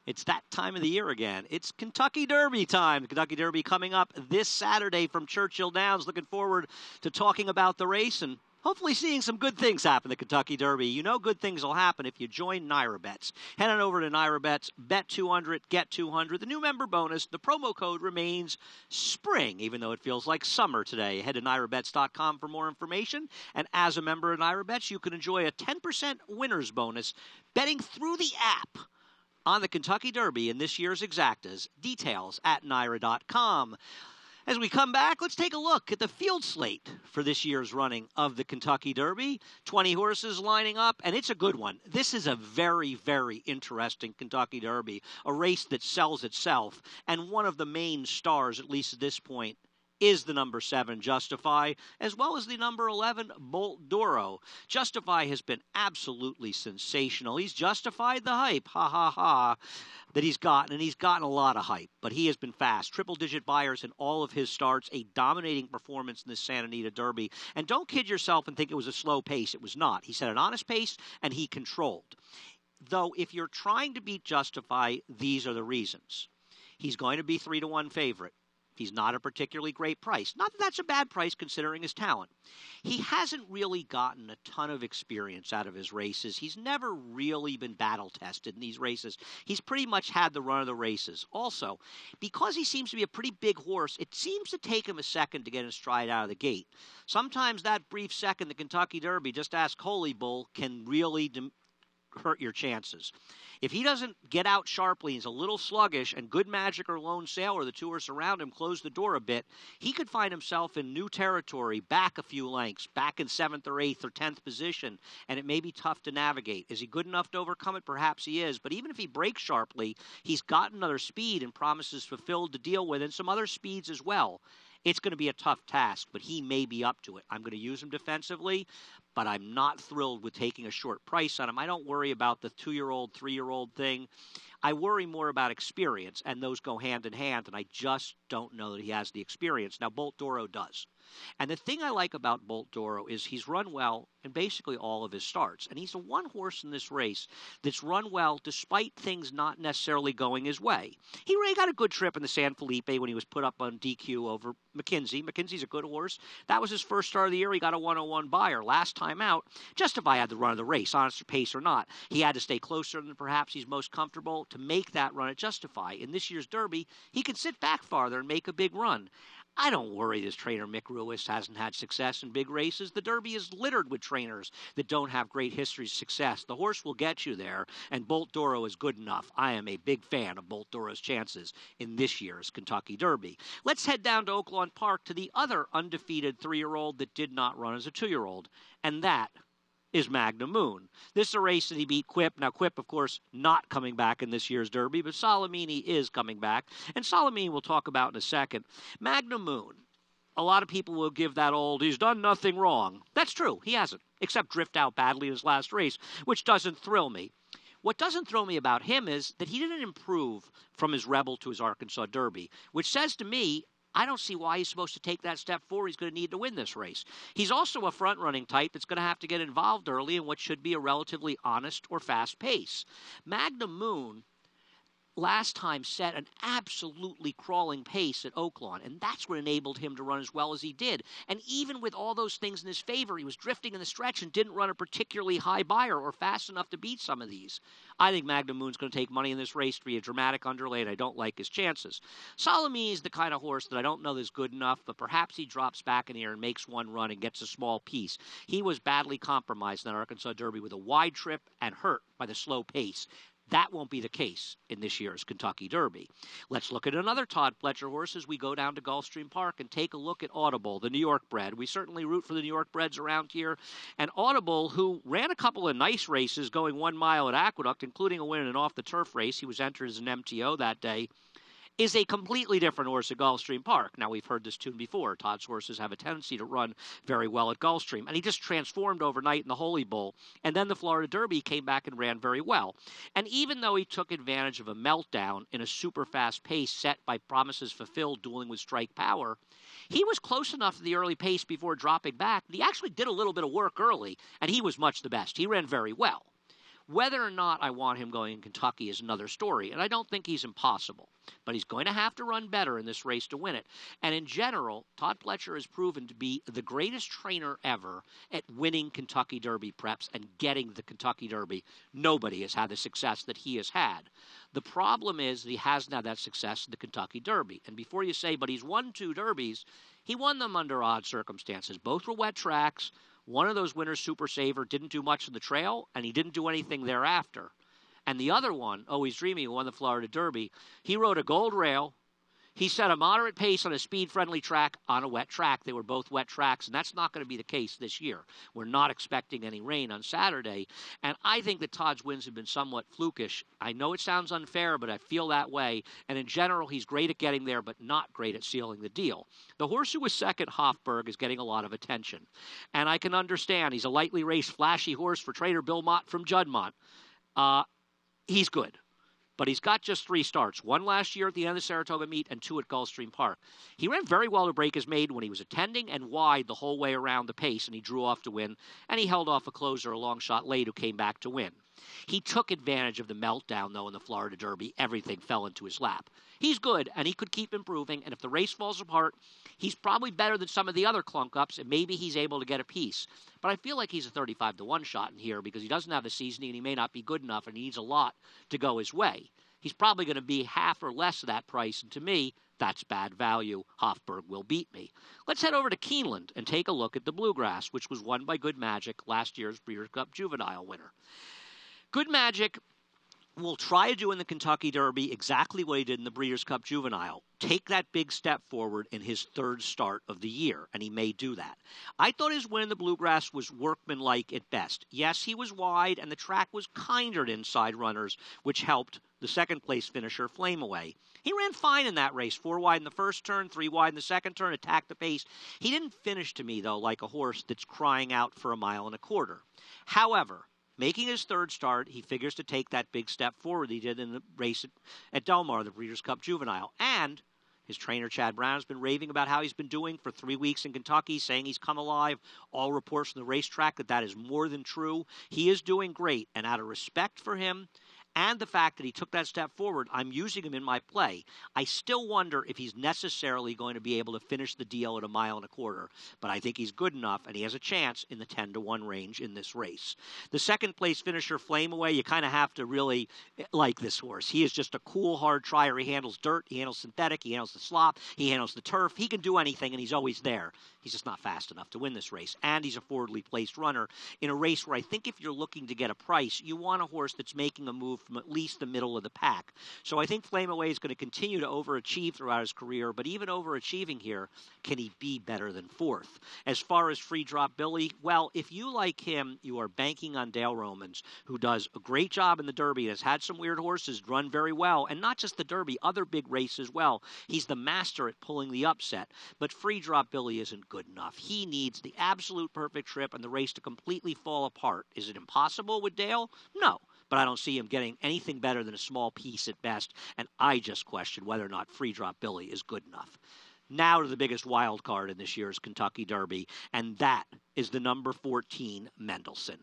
It's that time of the year again. It's Kentucky Derby time. The Kentucky Derby coming up this Saturday from Churchill Downs. Looking forward to talking about the race and hopefully seeing some good things happen in the Kentucky Derby. You know good things will happen if you join Naira Bets. Head on over to Naira Bets, bet 200, get 200. The new member bonus, the promo code remains spring, even though it feels like summer today. Head to NairaBets.com for more information. And as a member of Naira Bets, you can enjoy a 10% winner's bonus betting through the app on the Kentucky Derby in this year's Exactas. Details at Naira.com. As we come back, let's take a look at the field slate for this year's running of the Kentucky Derby. 20 horses lining up, and it's a good one. This is a very, very interesting Kentucky Derby, a race that sells itself, and one of the main stars, at least at this point, is the number 7, Justify, as well as the number 11, Bolt Doro. Justify has been absolutely sensational. He's justified the hype, that he's gotten, and he's gotten a lot of hype, but he has been fast. Triple-digit buyers in all of his starts, a dominating performance in the Santa Anita Derby. And don't kid yourself and think it was a slow pace. It was not. He set an honest pace, and he controlled. Though, if you're trying to beat Justify, these are the reasons. He's going to be 3-1 favorite. He's not a particularly great price. Not that that's a bad price considering his talent. He hasn't really gotten a ton of experience out of his races. He's never really been battle-tested in these races. He's pretty much had the run of the races. Also, because he seems to be a pretty big horse, it seems to take him a second to get his stride out of the gate. Sometimes that brief second, the Kentucky Derby, just ask Holy Bull, can really hurt your chances. If he doesn't get out sharply, he's a little sluggish, and Good Magic or Lone Sailor, the two horses around him, close the door a bit, he could find himself in new territory, back a few lengths, back in 7th or 8th or 10th position, and it may be tough to navigate. Is he good enough to overcome it? Perhaps he is, but even if he breaks sharply, he's got another speed and promises fulfilled to deal with, and some other speeds as well. It's going to be a tough task, but he may be up to it. I'm going to use him defensively, but I'm not thrilled with taking a short price on him. I don't worry about the 2-year-old, 3-year-old thing. I worry more about experience, and those go hand in hand, and I just don't know that he has the experience. Now, Bolt Doro does. And the thing I like about Bolt Doro is he's run well in basically all of his starts. And he's the one horse in this race that's run well despite things not necessarily going his way. He really got a good trip in the San Felipe when he was put up on DQ over McKenzie. McKenzie's a good horse. That was his first start of the year. He got a 101 buyer. Last time out, Justify had the run of the race, honest pace or not. He had to stay closer than perhaps he's most comfortable to make that run at Justify. In this year's Derby, he can sit back farther and make a big run. I don't worry this trainer Mick Ruiz hasn't had success in big races. The Derby is littered with trainers that don't have great histories of success. The horse will get you there, and Bolt Doro is good enough. I am a big fan of Bolt Doro's chances in this year's Kentucky Derby. Let's head down to Oakland Park to the other undefeated 3-year-old that did not run as a 2-year-old, and that is Magnum Moon. This is a race that he beat Quip. Now, Quip, of course, not coming back in this year's Derby, but Salamini is coming back. And Salamini we'll talk about in a second. Magnum Moon, a lot of people will give that old, he's done nothing wrong. That's true. He hasn't, except drift out badly in his last race, which doesn't thrill me. What doesn't thrill me about him is that he didn't improve from his Rebel to his Arkansas Derby, which says to me, I don't see why he's supposed to take that step forward. He's going to need to win this race. He's also a front-running type that's going to have to get involved early in what should be a relatively honest or fast pace. Magnum Moon last time set an absolutely crawling pace at Oakland, and that's what enabled him to run as well as he did. And even with all those things in his favor, he was drifting in the stretch and didn't run a particularly high buyer or fast enough to beat some of these. I think Magnum Moon's going to take money in this race to be a dramatic underlay, and I don't like his chances. Salami is the kind of horse that I don't know is good enough, but perhaps he drops back in here and makes one run and gets a small piece. He was badly compromised in that Arkansas Derby with a wide trip and hurt by the slow pace. That won't be the case in this year's Kentucky Derby. Let's look at another Todd Pletcher horse as we go down to Gulfstream Park and take a look at Audible, the New York bred. We certainly root for the New York breds around here. And Audible, who ran a couple of nice races going 1 mile at Aqueduct, including a win in an off-the-turf race. He was entered as an MTO that day. Is a completely different horse at Gulfstream Park. Now, we've heard this tune before. Todd's horses have a tendency to run very well at Gulfstream. And he just transformed overnight in the Holy Bull. And then the Florida Derby came back and ran very well. And even though he took advantage of a meltdown in a super fast pace set by promises fulfilled dueling with strike power, he was close enough to the early pace before dropping back that he actually did a little bit of work early, and he was much the best. He ran very well. Whether or not I want him going in Kentucky is another story, and I don't think he's impossible. But he's going to have to run better in this race to win it. And in general, Todd Pletcher has proven to be the greatest trainer ever at winning Kentucky Derby preps and getting the Kentucky Derby. Nobody has had the success that he has had. The problem is that he hasn't had that success in the Kentucky Derby. And before you say, but he's won 2 Derbies, he won them under odd circumstances. Both were wet tracks. One of those winners, Super Saver, didn't do much in the trail, and he didn't do anything thereafter. And the other one, Always Dreaming, who won the Florida Derby, he rode a gold rail. He set a moderate pace on a speed-friendly track on a wet track. They were both wet tracks, and that's not going to be the case this year. We're not expecting any rain on Saturday, and I think that Todd's wins have been somewhat flukish. I know it sounds unfair, but I feel that way, and in general, he's great at getting there, but not great at sealing the deal. The horse who was second, Hofburg, is getting a lot of attention, and I can understand. He's a lightly raced, flashy horse for trainer Bill Mott from Juddmonte. He's good. But he's got just 3 starts, 1 last year at the end of the Saratoga meet and 2 at Gulfstream Park. He ran very well to break his maiden when he was attending and wide the whole way around the pace, and he drew off to win, and he held off a closer, a long shot late, who came back to win. He took advantage of the meltdown, though, in the Florida Derby. Everything fell into his lap. He's good, and he could keep improving, and if the race falls apart, he's probably better than some of the other clunk-ups, and maybe he's able to get a piece. But I feel like he's a 35-1 shot in here because he doesn't have the seasoning, and he may not be good enough, and he needs a lot to go his way. He's probably going to be half or less of that price, and to me, that's bad value. Hofburg will beat me. Let's head over to Keeneland and take a look at the Bluegrass, which was won by Good Magic, last year's Breeders' Cup Juvenile winner. Good Magic will try to do in the Kentucky Derby exactly what he did in the Breeders' Cup Juvenile. Take that big step forward in his 3rd start of the year, and he may do that. I thought his win in the Bluegrass was workmanlike at best. Yes, he was wide, and the track was kinder to inside runners, which helped the second-place finisher Flame Away. He ran fine in that race, 4 wide in the first turn, 3 wide in the second turn, attacked the pace. He didn't finish to me, though, like a horse that's crying out for 1.25 miles. However, making his 3rd start, he figures to take that big step forward he did in the race at Del Mar, the Breeders' Cup Juvenile. And his trainer, Chad Brown, has been raving about how he's been doing for 3 weeks in Kentucky, saying he's come alive. All reports from the racetrack that is more than true. He is doing great, and out of respect for him and the fact that he took that step forward, I'm using him in my play. I still wonder if he's necessarily going to be able to finish the deal at 1.25 miles, but I think he's good enough, and he has a chance in the 10-1 range in this race. The second-place finisher, Flame Away, you kind of have to really like this horse. He is just a cool, hard trier. He handles dirt, he handles synthetic, he handles the slop, he handles the turf. He can do anything, and he's always there. He's just not fast enough to win this race, and he's a forwardly placed runner in a race where I think if you're looking to get a price, you want a horse that's making a move from at least the middle of the pack. So I think Flame Away is going to continue to overachieve throughout his career, but even overachieving here, can he be better than 4th? As far as Free Drop Billy, well, if you like him, you are banking on Dale Romans, who does a great job in the Derby and has had some weird horses run very well, and not just the Derby, other big races as well. He's the master at pulling the upset, but Free Drop Billy isn't good enough. He needs the absolute perfect trip and the race to completely fall apart. Is it impossible with Dale? No. But I don't see him getting anything better than a small piece at best, and I just question whether or not Free Drop Billy is good enough. Now to the biggest wild card in this year's Kentucky Derby, and that is the number 14, Mendelson.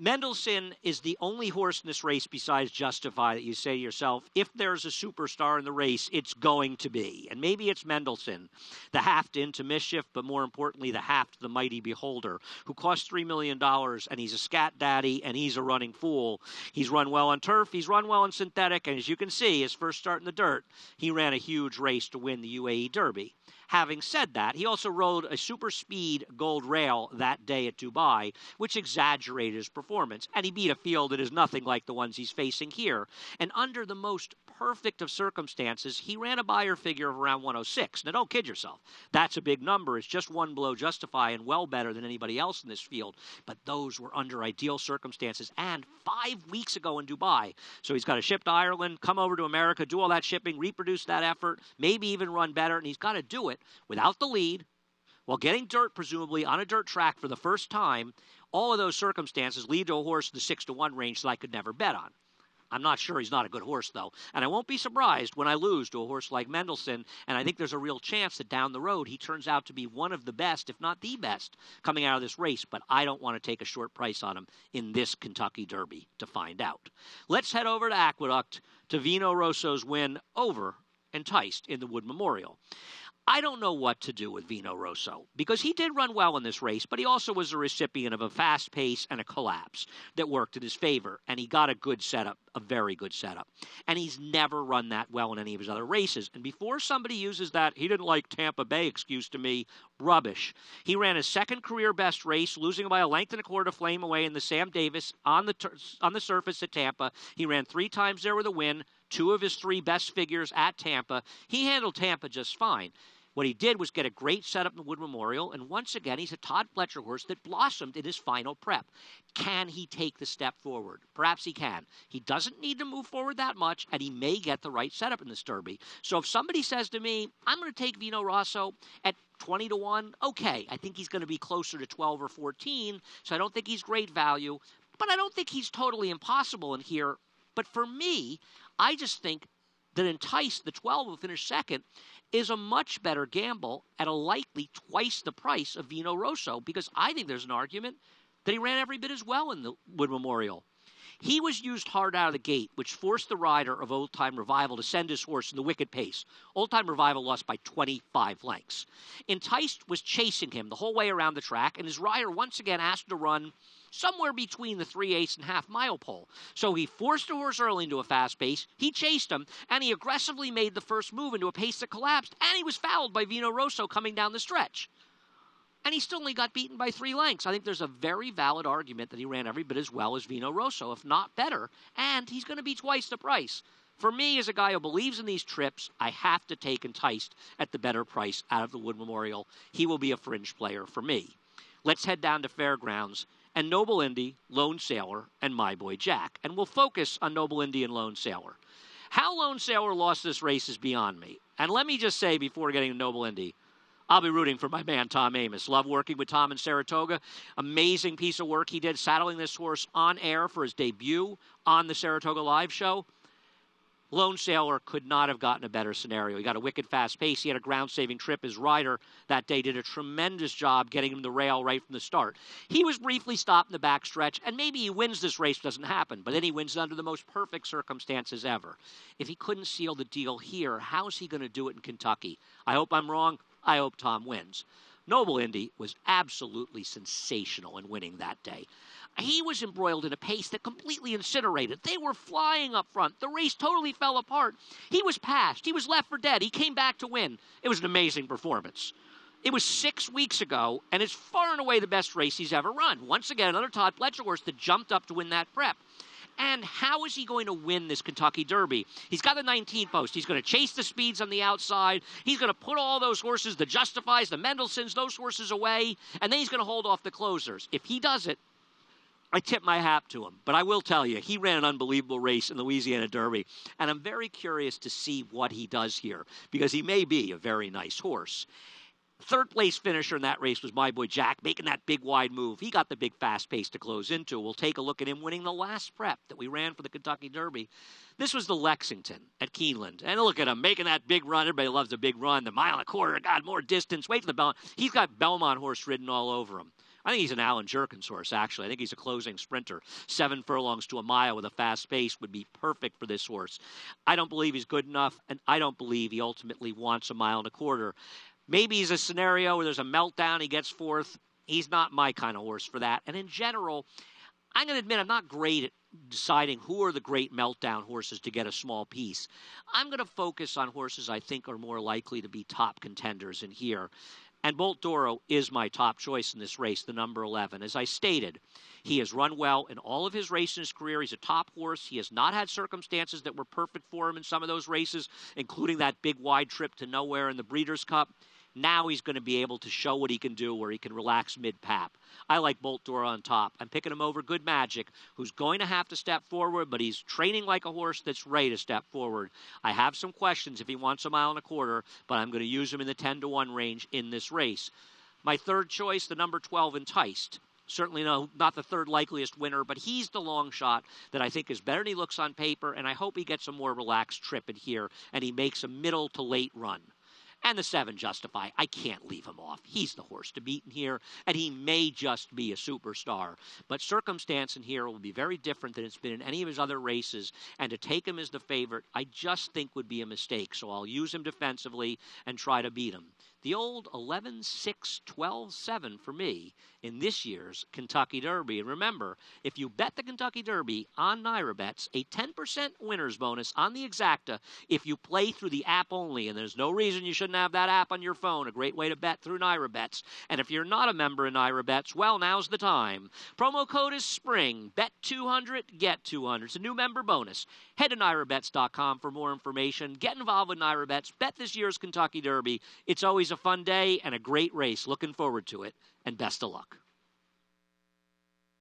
Mendelson is the only horse in this race besides Justify that you say to yourself, if there's a superstar in the race, it's going to be. And maybe it's Mendelson, the haft into mischief, but more importantly, the haft the mighty beholder, who cost $3 million, and he's a scat daddy, and he's a running fool. He's run well on turf, he's run well on synthetic, and as you can see, his first start in the dirt, he ran a huge race to win the UAE Derby. Having said that, he also rode a super speed gold rail that day at Dubai, which exaggerated his performance, and he beat a field that is nothing like the ones he's facing here. And under the most perfect of circumstances, he ran a buyer figure of around 106. Now, don't kid yourself. That's a big number. It's just one below Justify and well better than anybody else in this field. But those were under ideal circumstances and 5 weeks ago in Dubai. So he's got to ship to Ireland, come over to America, do all that shipping, reproduce that effort, maybe even run better, and he's got to do it without the lead, while getting dirt, presumably, on a dirt track for the first time. All of those circumstances lead to a horse in the 6-1 range that I could never bet on. I'm not sure he's not a good horse, though. And I won't be surprised when I lose to a horse like Mendelson. And I think there's a real chance that down the road he turns out to be one of the best, if not the best, coming out of this race. But I don't want to take a short price on him in this Kentucky Derby to find out. Let's head over to Aqueduct to Vino Rosso's win over Enticed in the Wood Memorial. I don't know what to do with Vino Rosso because he did run well in this race, but he also was a recipient of a fast pace and a collapse that worked in his favor, and he got a good setup, a very good setup. And he's never run that well in any of his other races. And before somebody uses that, he didn't like Tampa Bay excuse to me, rubbish. He ran his second career best race, losing by a length and a quarter to Flame Away in the Sam Davis on the surface at Tampa. He ran 3 times there with a win. 2 of his 3 best figures at Tampa. He handled Tampa just fine. What he did was get a great setup in the Wood Memorial, and once again, he's a Todd Pletcher horse that blossomed in his final prep. Can he take the step forward? Perhaps he can. He doesn't need to move forward that much, and he may get the right setup in this Derby. So if somebody says to me, I'm going to take Vino Rosso at 20 to 1, okay, I think he's going to be closer to 12 or 14, so I don't think he's great value, but I don't think he's totally impossible in here. But for me, I just think that Entice, the 12 will finish second, is a much better gamble at a likely twice the price of Vino Rosso, because I think there's an argument that he ran every bit as well in the Wood Memorial. He was used hard out of the gate, which forced the rider of Old Time Revival to send his horse in the wicked pace. Old Time Revival lost by 25 lengths. Enticed was chasing him the whole way around the track, and his rider once again asked him to run somewhere between the 3/8 and half-mile pole. So he forced the horse early into a fast pace, he chased him, and he aggressively made the first move into a pace that collapsed, and he was fouled by Vino Rosso coming down the stretch. And he still only got beaten by 3 lengths. I think there's a very valid argument that he ran every bit as well as Vino Rosso, if not better, and he's going to be twice the price. For me, as a guy who believes in these trips, I have to take Enticed at the better price out of the Wood Memorial. He will be a fringe player for me. Let's head down to Fairgrounds and Noble Indy, Lone Sailor, and My Boy Jack. And we'll focus on Noble Indy and Lone Sailor. How Lone Sailor lost this race is beyond me. And let me just say before getting to Noble Indy, I'll be rooting for my man Tom Amoss. Love working with Tom in Saratoga. Amazing piece of work he did saddling this horse on air for his debut on the Saratoga Live show. Lone Sailor could not have gotten a better scenario. He got a wicked fast pace. He had a ground-saving trip. His rider that day did a tremendous job getting him the rail right from the start. He was briefly stopped in the backstretch, and maybe he wins this race. Doesn't happen, but then he wins under the most perfect circumstances ever. If he couldn't seal the deal here, how's he going to do it in Kentucky? I hope I'm wrong. I hope Tom wins. Noble Indy was absolutely sensational in winning that day. He was embroiled in a pace that completely incinerated. They were flying up front. The race totally fell apart. He was passed. He was left for dead. He came back to win. It was an amazing performance. It was 6 weeks ago, and it's far and away the best race he's ever run. Once again, another Todd Pletcher horse that jumped up to win that prep. And how is he going to win this Kentucky Derby? He's got the 19 post. He's going to chase the speeds on the outside. He's going to put all those horses, the Justifies, the Mendelsons, those horses away, and then he's going to hold off the closers. If he does it, I tip my hat to him. But I will tell you, he ran an unbelievable race in the Louisiana Derby, and I'm very curious to see what he does here, because he may be a very nice horse. Third place finisher in that race was My Boy Jack, making that big wide move. He got the big fast pace to close into. We'll take a look at him winning the last prep that we ran for the Kentucky Derby. This was the Lexington at Keeneland. And look at him making that big run. Everybody loves a big run. The mile and a quarter, God, more distance. Wait for the Belmont. He's got Belmont horse ridden all over him. I think he's an Alan Jerkins horse, actually. I think he's a closing sprinter. 7 furlongs to a mile with a fast pace would be perfect for this horse. I don't believe he's good enough, and I don't believe he ultimately wants a mile and a quarter. Maybe he's a scenario where there's a meltdown, he gets fourth. He's not my kind of horse for that. And in general, I'm going to admit I'm not great at deciding who are the great meltdown horses to get a small piece. I'm going to focus on horses I think are more likely to be top contenders in here. And Bolt Doro is my top choice in this race, the number 11. As I stated, he has run well in all of his races in his career. He's a top horse. He has not had circumstances that were perfect for him in some of those races, including that big wide trip to nowhere in the Breeders' Cup. Now he's going to be able to show what he can do where he can relax mid-pap. I like Bolt Doro on top. I'm picking him over Good Magic, who's going to have to step forward, but he's training like a horse that's ready to step forward. I have some questions if he wants a mile and a quarter, but I'm going to use him in the 10 to 1 range in this race. My third choice, the number 12, Enticed. Certainly not the third likeliest winner, but he's the long shot that I think is better than he looks on paper, and I hope he gets a more relaxed trip in here and he makes a middle to late run. And the 7, Justify. I can't leave him off. He's the horse to beat in here, and he may just be a superstar. But circumstance in here will be very different than it's been in any of his other races, and to take him as the favorite, I just think would be a mistake. So I'll use him defensively and try to beat him. The old 11-6-12-7 for me in this year's Kentucky Derby. And remember, if you bet the Kentucky Derby on Naira Bets, a 10% winner's bonus on the Exacta if you play through the app only. And there's no reason you shouldn't have that app on your phone. A great way to bet through Naira Bets. And if you're not a member of Naira Bets, well, now's the time. Promo code is SPRING. Bet 200, get 200. It's a new member bonus. Head to NairaBets.com for more information. Get involved with Naira Bets. Bet this year's Kentucky Derby. It's always a fun day and a great race. Looking forward to it, and best of luck.